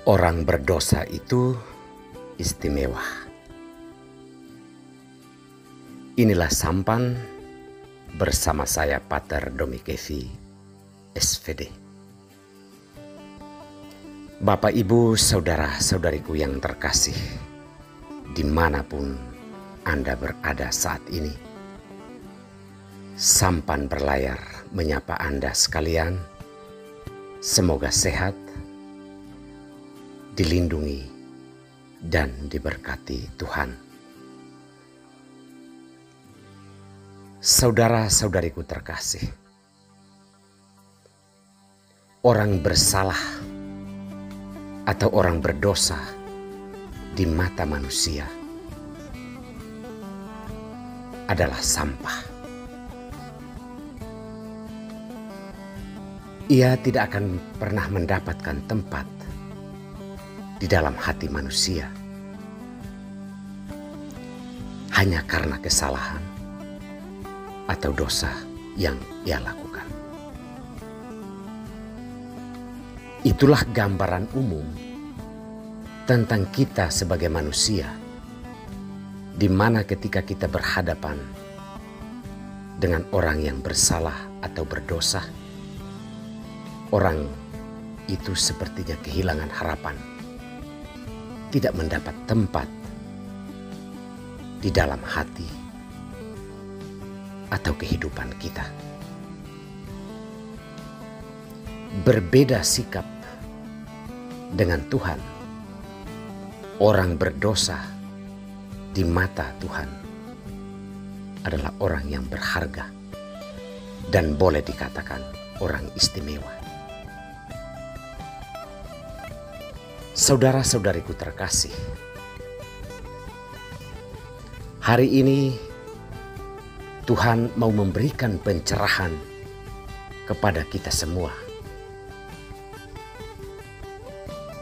Orang berdosa itu istimewa. Inilah sampan bersama saya Pater Domikevi, SVD. Bapak, Ibu, saudara-saudariku yang terkasih, dimanapun Anda berada saat ini, sampan berlayar menyapa Anda sekalian. Semoga sehat, dilindungi, dan diberkati Tuhan. Saudara-saudariku terkasih, orang bersalah atau orang berdosa di mata manusia adalah sampah. Ia tidak akan pernah mendapatkan tempat di dalam hati manusia hanya karena kesalahan atau dosa yang ia lakukan. Itulah gambaran umum tentang kita sebagai manusia, di mana ketika kita berhadapan dengan orang yang bersalah atau berdosa, orang itu sepertinya kehilangan harapan, tidak mendapat tempat di dalam hati atau kehidupan kita. Berbeda sikap dengan Tuhan, orang berdosa di mata Tuhan adalah orang yang berharga dan boleh dikatakan orang istimewa. Saudara-saudariku terkasih, hari ini Tuhan mau memberikan pencerahan kepada kita semua.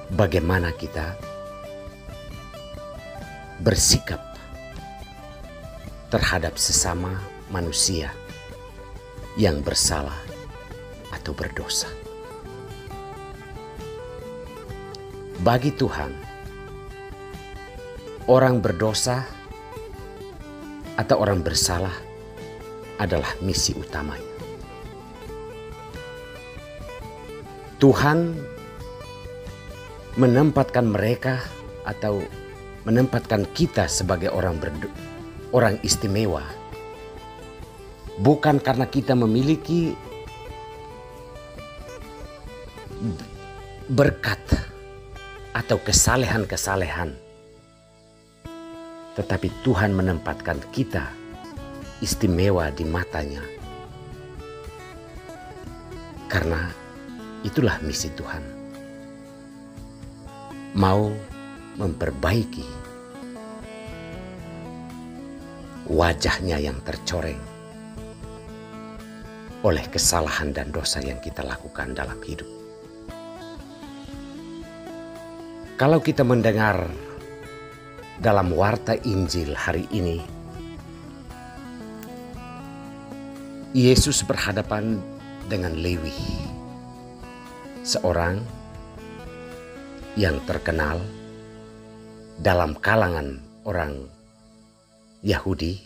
Bagaimana kita bersikap terhadap sesama manusia yang bersalah atau berdosa. Bagi Tuhan, orang berdosa atau orang bersalah adalah misi utamanya. Tuhan menempatkan mereka atau menempatkan kita sebagai orang istimewa bukan karena kita memiliki berkat atau kesalehan-kesalehan, tetapi Tuhan menempatkan kita istimewa di matanya karena itulah misi Tuhan, mau memperbaiki wajahnya yang tercoreng oleh kesalahan dan dosa yang kita lakukan dalam hidup. Kalau kita mendengar dalam warta Injil hari ini, Yesus berhadapan dengan Lewi, seorang yang terkenal dalam kalangan orang Yahudi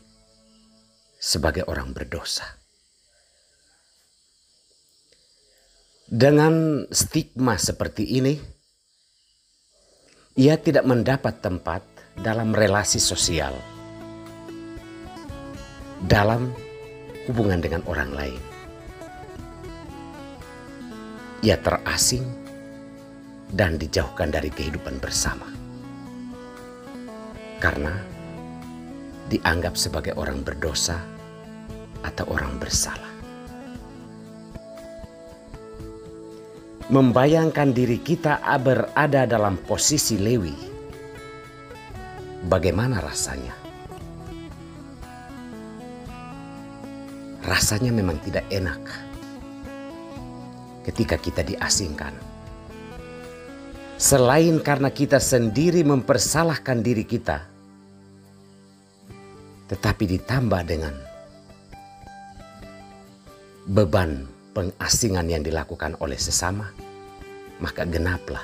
sebagai orang berdosa. Dengan stigma seperti ini, ia tidak mendapat tempat dalam relasi sosial, dalam hubungan dengan orang lain. Ia terasing dan dijauhkan dari kehidupan bersama karena dianggap sebagai orang berdosa atau orang bersalah. Membayangkan diri kita berada dalam posisi Lewi, bagaimana rasanya? Rasanya memang tidak enak ketika kita diasingkan. Selain karena kita sendiri mempersalahkan diri kita, tetapi ditambah dengan beban pengasingan yang dilakukan oleh sesama, maka genaplah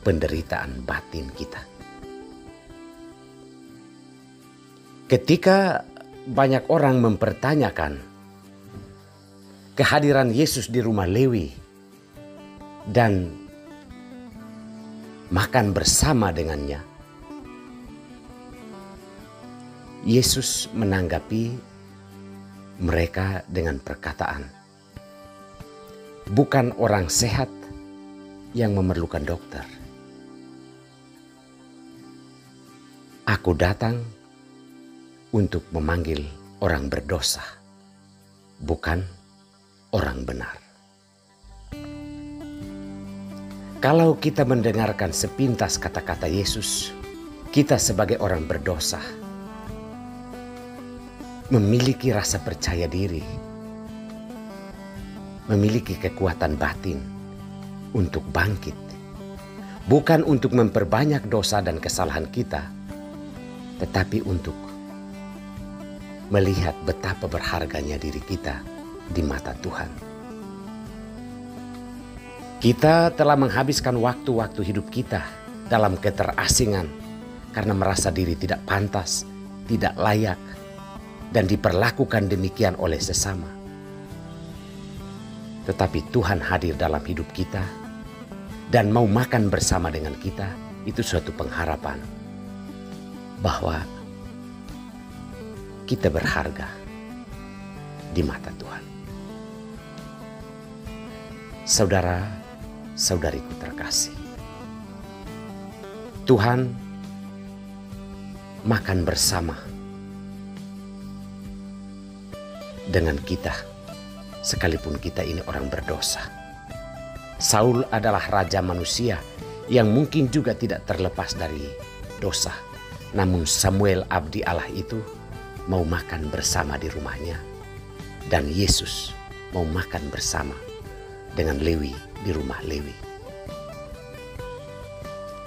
penderitaan batin kita. Ketika banyak orang mempertanyakan kehadiran Yesus di rumah Lewi dan makan bersama dengannya, Yesus menanggapi mereka dengan perkataan, "Bukan orang sehat yang memerlukan dokter. Aku datang untuk memanggil orang berdosa, bukan orang benar." Kalau kita mendengarkan sepintas kata-kata Yesus, kita sebagai orang berdosa memiliki rasa percaya diri, memiliki kekuatan batin untuk bangkit, bukan untuk memperbanyak dosa dan kesalahan kita, tetapi untuk melihat betapa berharganya diri kita di mata Tuhan. Kita telah menghabiskan waktu-waktu hidup kita dalam keterasingan karena merasa diri tidak pantas, tidak layak, dan diperlakukan demikian oleh sesama. Tetapi Tuhan hadir dalam hidup kita dan mau makan bersama dengan kita. Itu suatu pengharapan bahwa kita berharga di mata Tuhan. Saudara-saudariku terkasih, Tuhan makan bersama dengan kita sekalipun kita ini orang berdosa. Saul adalah raja manusia yang mungkin juga tidak terlepas dari dosa. Namun Samuel abdi Allah itu mau makan bersama di rumahnya, dan Yesus mau makan bersama dengan Lewi di rumah Lewi.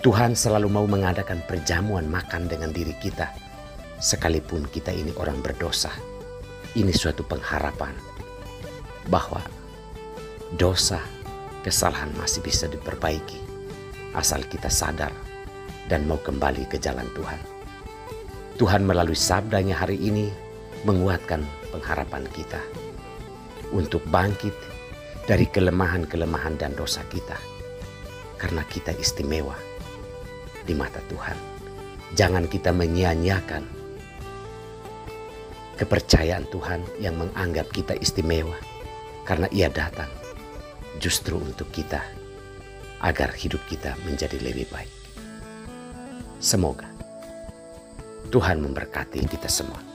Tuhan selalu mau mengadakan perjamuan makan dengan diri kita sekalipun kita ini orang berdosa. Ini suatu pengharapan bahwa dosa, kesalahan masih bisa diperbaiki asal kita sadar dan mau kembali ke jalan Tuhan. Tuhan melalui sabdanya hari ini menguatkan pengharapan kita untuk bangkit dari kelemahan-kelemahan dan dosa kita, karena kita istimewa di mata Tuhan. Jangan kita menyia-nyiakan kepercayaan Tuhan yang menganggap kita istimewa, karena Ia datang justru untuk kita agar hidup kita menjadi lebih baik. Semoga Tuhan memberkati kita semua.